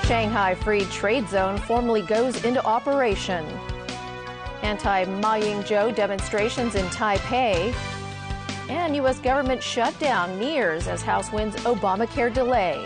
Shanghai Free Trade Zone formally goes into operation. Anti-Ma Ying-jeou demonstrations in Taipei. And U.S. government shutdown nears as House wins Obamacare delay.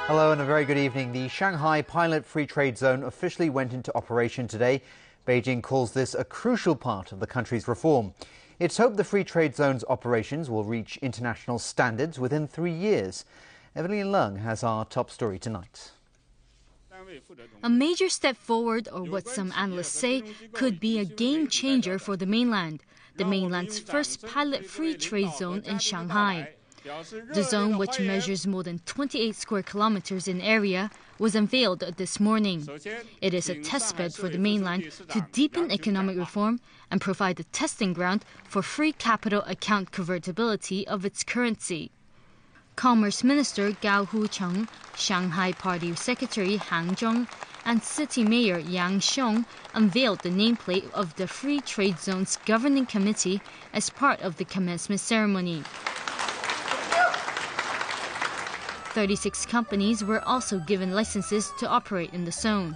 Hello and a very good evening. The Shanghai Pilot Free Trade Zone officially went into operation today. Beijing calls this a crucial part of the country's reform. It's hoped the Free Trade Zone's operations will reach international standards within 3 years. Evelyn Leung has our top story tonight. A major step forward, or what some analysts say, could be a game changer for the mainland's first pilot free trade zone in Shanghai. The zone, which measures more than 28 square kilometers in area, was unveiled this morning. It is a testbed for the mainland to deepen economic reform and provide a testing ground for free capital account convertibility of its currency. Commerce Minister Gao Hucheng, Shanghai Party Secretary Han Zhong, and City Mayor Yang Xiong unveiled the nameplate of the Free Trade Zone's governing committee as part of the commencement ceremony. 36 companies were also given licenses to operate in the zone.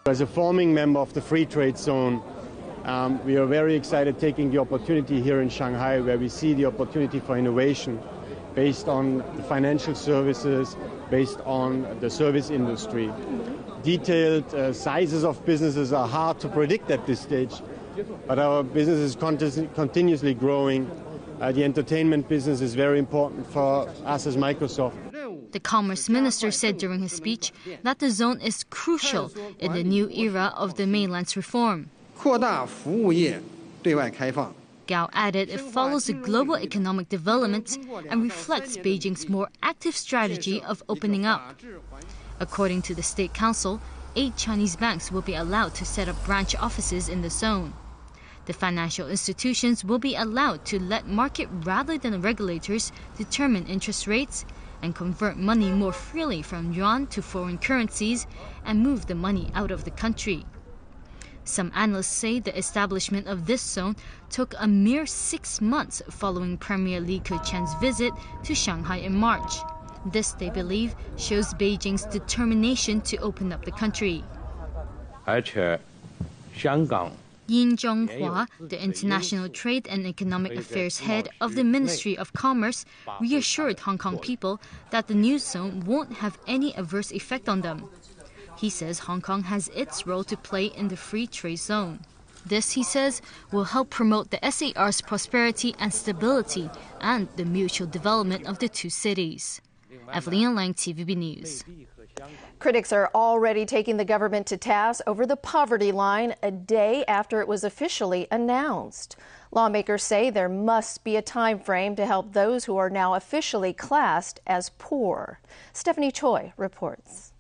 As a forming member of the Free Trade Zone, we are very excited taking the opportunity here in Shanghai, where we see the opportunity for innovation based on the financial services, based on the service industry. Detailed sizes of businesses are hard to predict at this stage, but our business is continuously growing. The entertainment business is very important for us as Microsoft. The Commerce Minister said during his speech that the zone is crucial in the new era of the mainland's reform. Gao added it follows the global economic development and reflects Beijing's more active strategy of opening up. According to the State Council, 8 Chinese banks will be allowed to set up branch offices in the zone. The financial institutions will be allowed to let market rather than regulators determine interest rates and convert money more freely from yuan to foreign currencies and move the money out of the country. Some analysts say the establishment of this zone took a mere 6 months following Premier Li Keqiang's visit to Shanghai in March. This, they believe, shows Beijing's determination to open up the country. Yin Zhonghua, the International Trade and Economic Affairs head of the Ministry of Commerce, reassured Hong Kong people that the new zone won't have any adverse effect on them. He says Hong Kong has its role to play in the free trade zone. This, he says, will help promote the SAR's prosperity and stability and the mutual development of the two cities. Evelyn Lang, TVB News. Critics are already taking the government to task over the poverty line a day after it was officially announced. Lawmakers say there must be a time frame to help those who are now officially classed as poor. Stephanie Choi reports.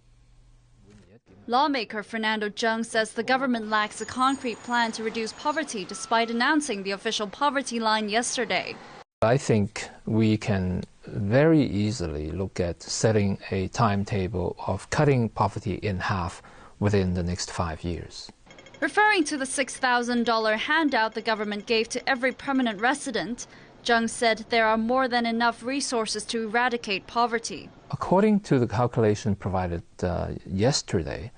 Lawmaker Fernando Zheng says the government lacks a concrete plan to reduce poverty despite announcing the official poverty line yesterday. I think we can very easily look at setting a timetable of cutting poverty in half within the next 5 years. Referring to the $6,000 handout the government gave to every permanent resident, Zheng said there are more than enough resources to eradicate poverty. According to the calculation provided yesterday,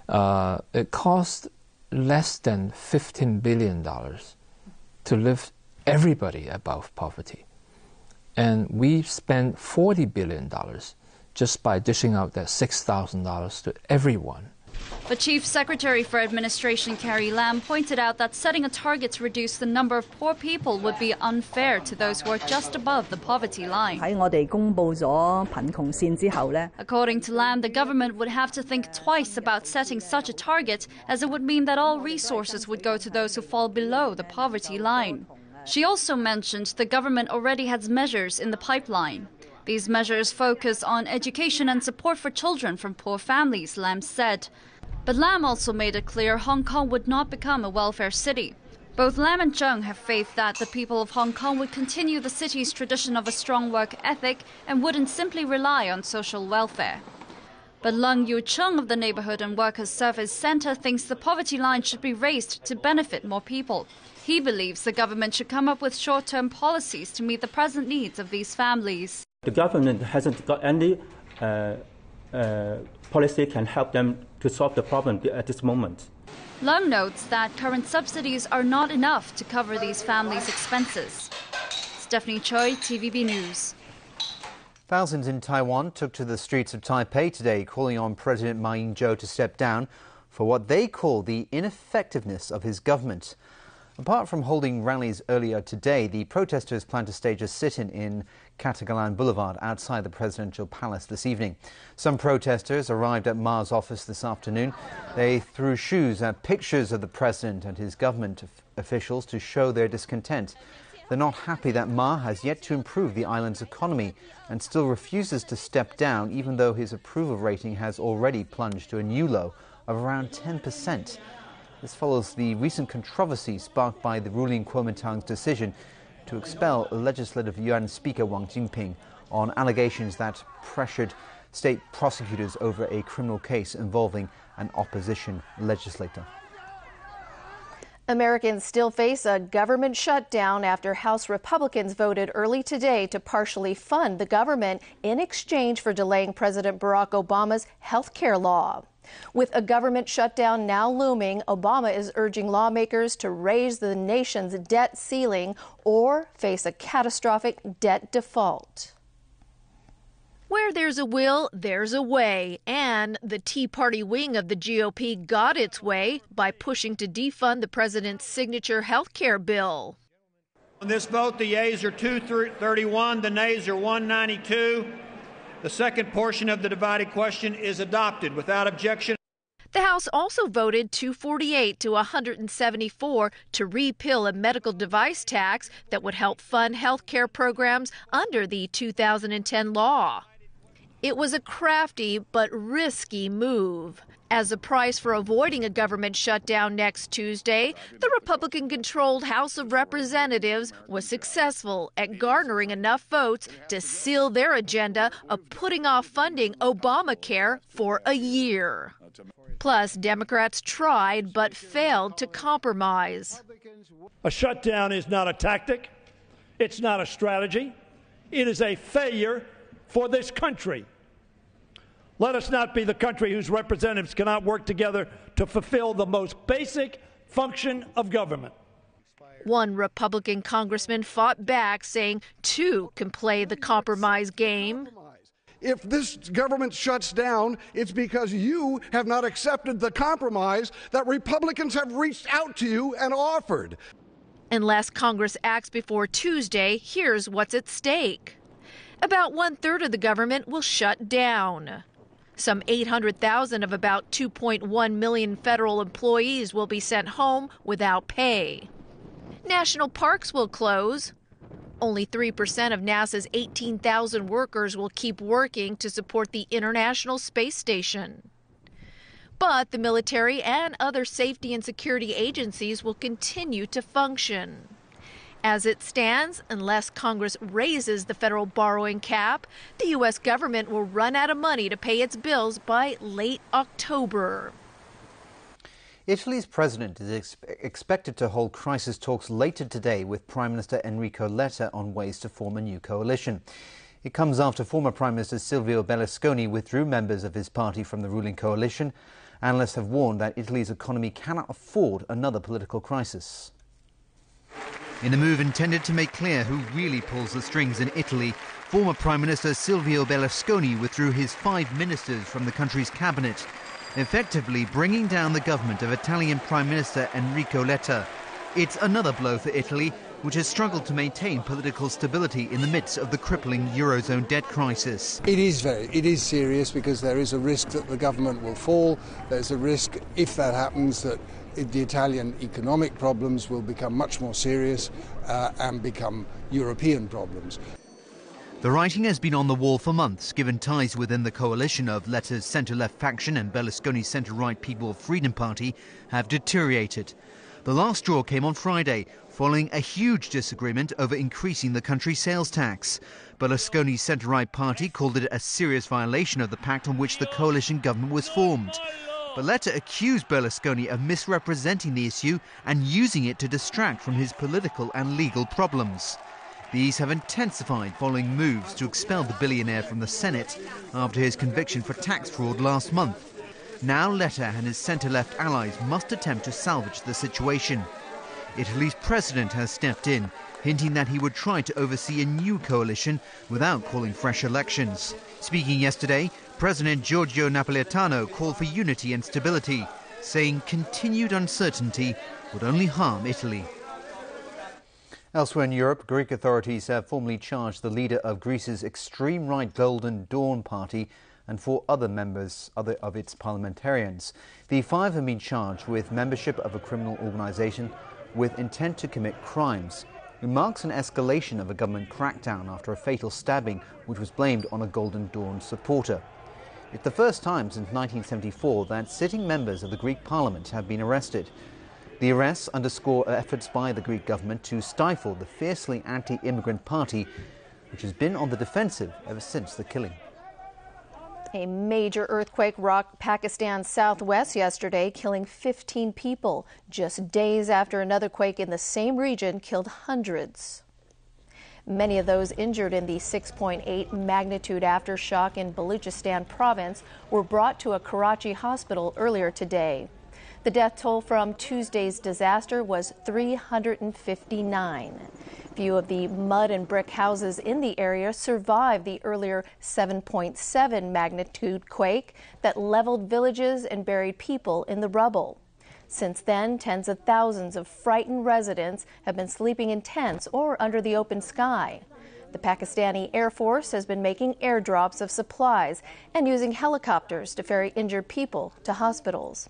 it cost less than $15 billion to lift everybody above poverty. And we spent $40 billion just by dishing out that $6,000 to everyone. But Chief Secretary for Administration Carrie Lam pointed out that setting a target to reduce the number of poor people would be unfair to those who are just above the poverty line. According to Lam, the government would have to think twice about setting such a target, as it would mean that all resources would go to those who fall below the poverty line. She also mentioned the government already has measures in the pipeline. These measures focus on education and support for children from poor families, Lam said. But Lam also made it clear Hong Kong would not become a welfare city. Both Lam and Chung have faith that the people of Hong Kong would continue the city's tradition of a strong work ethic and wouldn't simply rely on social welfare. But Lung Yu Chung of the Neighborhood and Workers' Service Center thinks the poverty line should be raised to benefit more people. He believes the government should come up with short-term policies to meet the present needs of these families. The government hasn't got any policy can help them to solve the problem at this moment. Lung notes that current subsidies are not enough to cover these families' expenses. Stephanie Choi, TVB News. Thousands in Taiwan took to the streets of Taipei today, calling on President Ma Ying-jeou to step down for what they call the ineffectiveness of his government. Apart from holding rallies earlier today, the protesters plan to stage a sit-in in Catagalan Boulevard outside the presidential palace this evening. Some protesters arrived at Ma's office this afternoon. They threw shoes at pictures of the president and his government officials to show their discontent. They're not happy that Ma has yet to improve the island's economy and still refuses to step down, even though his approval rating has already plunged to a new low of around 10%. This follows the recent controversy sparked by the ruling Kuomintang's decision to expel Legislative Yuan Speaker Wang Jinping on allegations that pressured state prosecutors over a criminal case involving an opposition legislator. Americans still face a government shutdown after House Republicans voted early today to partially fund the government in exchange for delaying President Barack Obama's health care law. With a government shutdown now looming, Obama is urging lawmakers to raise the nation's debt ceiling or face a catastrophic debt default. Where there's a will, there's a way, and the Tea Party wing of the GOP got its way by pushing to defund the president's signature health care bill. On this vote, the yeas are 231, the nays are 192. The second portion of the divided question is adopted without objection. The House also voted 248 to 174 to repeal a medical device tax that would help fund health care programs under the 2010 law. It was a crafty but risky move. As a price for avoiding a government shutdown next Tuesday, the Republican-controlled House of Representatives was successful at garnering enough votes to seal their agenda of putting off funding Obamacare for a year. Plus, Democrats tried but failed to compromise. A shutdown is not a tactic. It's not a strategy. It is a failure for this country. Let us not be the country whose representatives cannot work together to fulfill the most basic function of government. One Republican congressman fought back, saying two can play the compromise game. If this government shuts down, it's because you have not accepted the compromise that Republicans have reached out to you and offered. Unless Congress acts before Tuesday, here's what's at stake. About 1/3 of the government will shut down. Some 800,000 of about 2.1 million federal employees will be sent home without pay. National parks will close. Only 3% of NASA's 18,000 workers will keep working to support the International Space Station. But the military and other safety and security agencies will continue to function. As it stands, unless Congress raises the federal borrowing cap, the U.S. government will run out of money to pay its bills by late October. Italy's president is expected to hold crisis talks later today with Prime Minister Enrico Letta on ways to form a new coalition. It comes after former Prime Minister Silvio Berlusconi withdrew members of his party from the ruling coalition. Analysts have warned that Italy's economy cannot afford another political crisis. In a move intended to make clear who really pulls the strings in Italy, former Prime Minister Silvio Berlusconi withdrew his 5 ministers from the country's cabinet, effectively bringing down the government of Italian Prime Minister Enrico Letta. It's another blow for Italy, which has struggled to maintain political stability in the midst of the crippling Eurozone debt crisis. It is serious because there is a risk that the government will fall. There's a risk, if that happens, that the Italian economic problems will become much more serious and become European problems. The writing has been on the wall for months, given ties within the coalition of Letta's centre-left faction and Berlusconi's centre-right People of Freedom Party have deteriorated. The last straw came on Friday, following a huge disagreement over increasing the country's sales tax. Berlusconi's centre-right party called it a serious violation of the pact on which the coalition government was formed. Barletta accused Berlusconi of misrepresenting the issue and using it to distract from his political and legal problems. These have intensified following moves to expel the billionaire from the Senate after his conviction for tax fraud last month. Now Letta and his centre-left allies must attempt to salvage the situation. Italy's president has stepped in, hinting that he would try to oversee a new coalition without calling fresh elections. Speaking yesterday, President Giorgio Napolitano called for unity and stability, saying continued uncertainty would only harm Italy. Elsewhere in Europe, Greek authorities have formally charged the leader of Greece's extreme right Golden Dawn party and 4 other members of its parliamentarians. The 5 have been charged with membership of a criminal organisation with intent to commit crimes. It marks an escalation of a government crackdown after a fatal stabbing which was blamed on a Golden Dawn supporter. It's the first time since 1974 that sitting members of the Greek parliament have been arrested. The arrests underscore efforts by the Greek government to stifle the fiercely anti-immigrant party, which has been on the defensive ever since the killing. A major earthquake rocked Pakistan's southwest yesterday, killing 15 people, just days after another quake in the same region killed hundreds. Many of those injured in the 6.8 magnitude aftershock in Balochistan province were brought to a Karachi hospital earlier today. The death toll from Tuesday's disaster was 359. Few of the mud and brick houses in the area survived the earlier 7.7 magnitude quake that leveled villages and buried people in the rubble. Since then, tens of thousands of frightened residents have been sleeping in tents or under the open sky. The Pakistani Air Force has been making airdrops of supplies and using helicopters to ferry injured people to hospitals.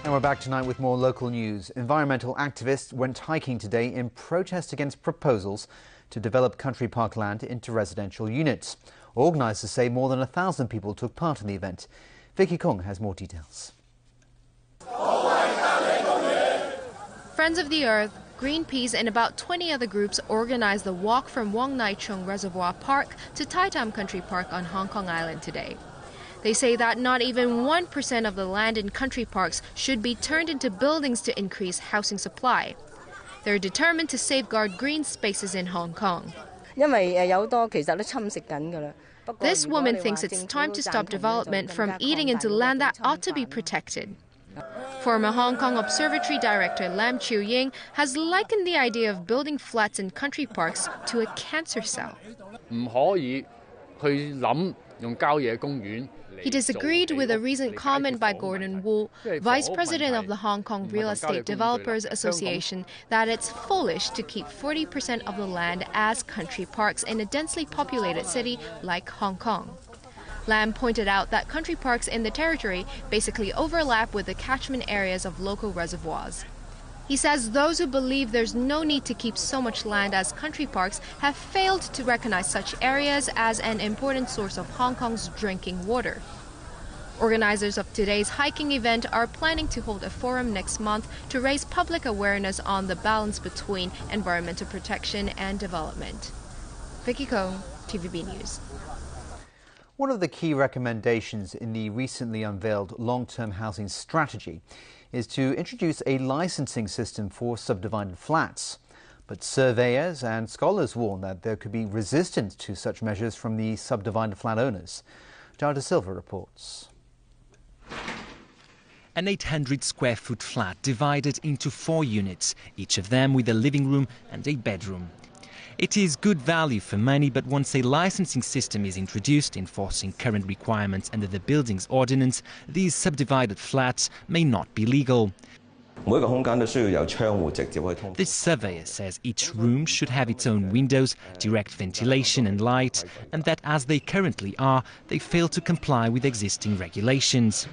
And we're back tonight with more local news. Environmental activists went hiking today in protest against proposals to develop country park land into residential units. Organisers say more than 1,000 people took part in the event. Vicky Kong has more details. Friends of the Earth, Greenpeace and about 20 other groups organised the walk from Wong Nai Chung Reservoir Park to Tai Tam Country Park on Hong Kong Island today. They say that not even 1% of the land in country parks should be turned into buildings to increase housing supply. They're determined to safeguard green spaces in Hong Kong. This woman thinks it's time to stop development from eating into land that ought to be protected. Former Hong Kong Observatory Director Lam Chiu Ying has likened the idea of building flats in country parks to a cancer cell. He disagreed with a recent comment by Gordon Wu, Vice President of the Hong Kong Real Estate Developers Association, that it's foolish to keep 40% of the land as country parks in a densely populated city like Hong Kong. Lam pointed out that country parks in the territory basically overlap with the catchment areas of local reservoirs. He says those who believe there's no need to keep so much land as country parks have failed to recognize such areas as an important source of Hong Kong's drinking water. Organizers of today's hiking event are planning to hold a forum next month to raise public awareness on the balance between environmental protection and development. Vicky Kong, TVB News. One of the key recommendations in the recently unveiled long-term housing strategy is to introduce a licensing system for subdivided flats. But surveyors and scholars warn that there could be resistance to such measures from the subdivided flat owners. Giles De Silva reports. An 800-square-foot flat divided into 4 units, each of them with a living room and a bedroom. It is good value for money, but once a licensing system is introduced enforcing current requirements under the Buildings Ordinance, these subdivided flats may not be legal. This surveyor says each room should have its own windows, direct ventilation and light, and that as they currently are, they fail to comply with existing regulations.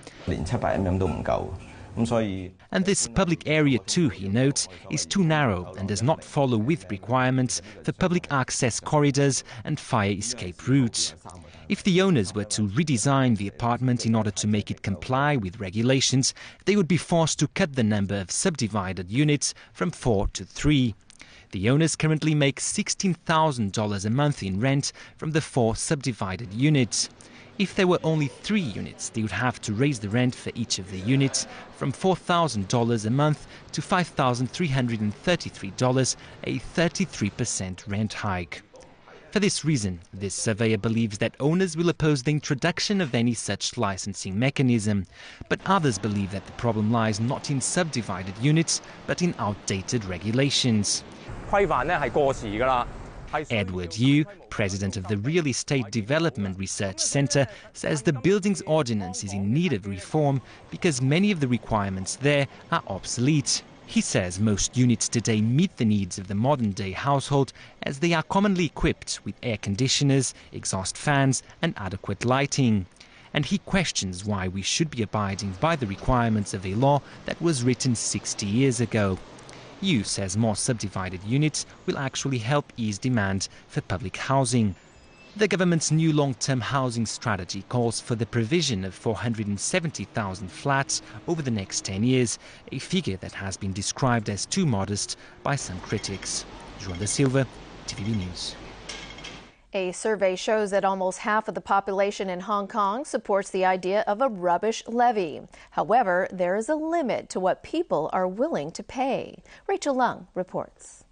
And this public area too, he notes, is too narrow and does not follow with requirements for public access corridors and fire escape routes. If the owners were to redesign the apartment in order to make it comply with regulations, they would be forced to cut the number of subdivided units from 4 to 3. The owners currently make $16,000 a month in rent from the 4 subdivided units. If there were only 3 units, they would have to raise the rent for each of the units from $4,000 a month to $5,333, a 33% rent hike. For this reason, this surveyor believes that owners will oppose the introduction of any such licensing mechanism, but others believe that the problem lies not in subdivided units, but in outdated regulations. Edward Yu, president of the Real Estate Development Research Center, says the buildings ordinance is in need of reform because many of the requirements there are obsolete. He says most units today meet the needs of the modern-day household as they are commonly equipped with air conditioners, exhaust fans and adequate lighting. And he questions why we should be abiding by the requirements of a law that was written 60 years ago. Yu says more subdivided units will actually help ease demand for public housing. The government's new long-term housing strategy calls for the provision of 470,000 flats over the next 10 years, a figure that has been described as too modest by some critics. João da Silva, TVB News. A survey shows that almost half of the population in Hong Kong supports the idea of a rubbish levy. However, there is a limit to what people are willing to pay. Rachel Leung reports.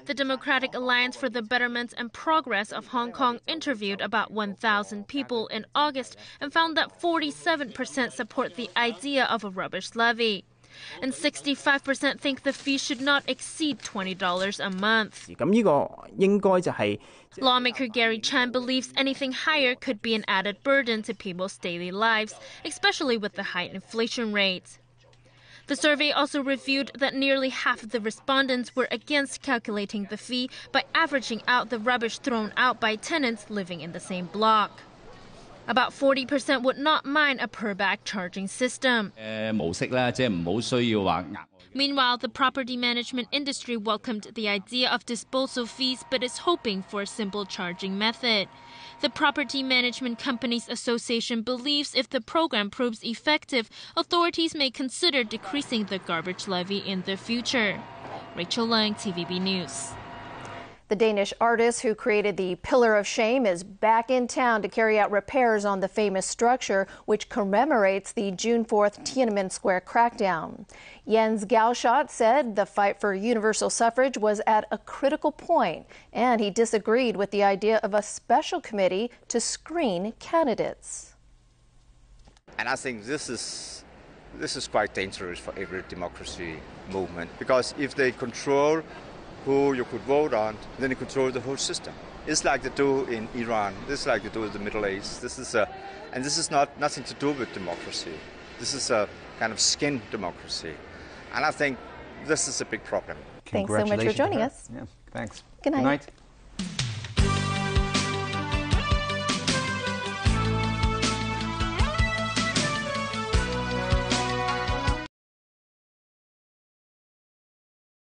The Democratic Alliance for the Betterment and Progress of Hong Kong interviewed about 1,000 people in August and found that 47% support the idea of a rubbish levy. And 65% think the fee should not exceed $20 a month. Lawmaker Gary Chan believes anything higher could be an added burden to people's daily lives, especially with the high inflation rates. The survey also revealed that nearly half of the respondents were against calculating the fee by averaging out the rubbish thrown out by tenants living in the same block. About 40% would not mind a per-bag charging system. Meanwhile, the property management industry welcomed the idea of disposal fees but is hoping for a simple charging method. The Property Management Companies Association believes if the program proves effective, authorities may consider decreasing the garbage levy in the future. Rachel Leung, TVB News. The Danish artist who created the Pillar of Shame is back in town to carry out repairs on the famous structure, which commemorates the June 4th Tiananmen Square crackdown. Jens Gauschot said the fight for universal suffrage was at a critical point, and he disagreed with the idea of a special committee to screen candidates. And I think this is quite dangerous for every democracy movement, because if they control who you could vote on, then you control the whole system. It's like they do in Iran. This is like they do in the Middle East. This is nothing to do with democracy. This is a kind of skin democracy, and I think this is a big problem. Thanks so much for joining us. Yeah, thanks. Good night.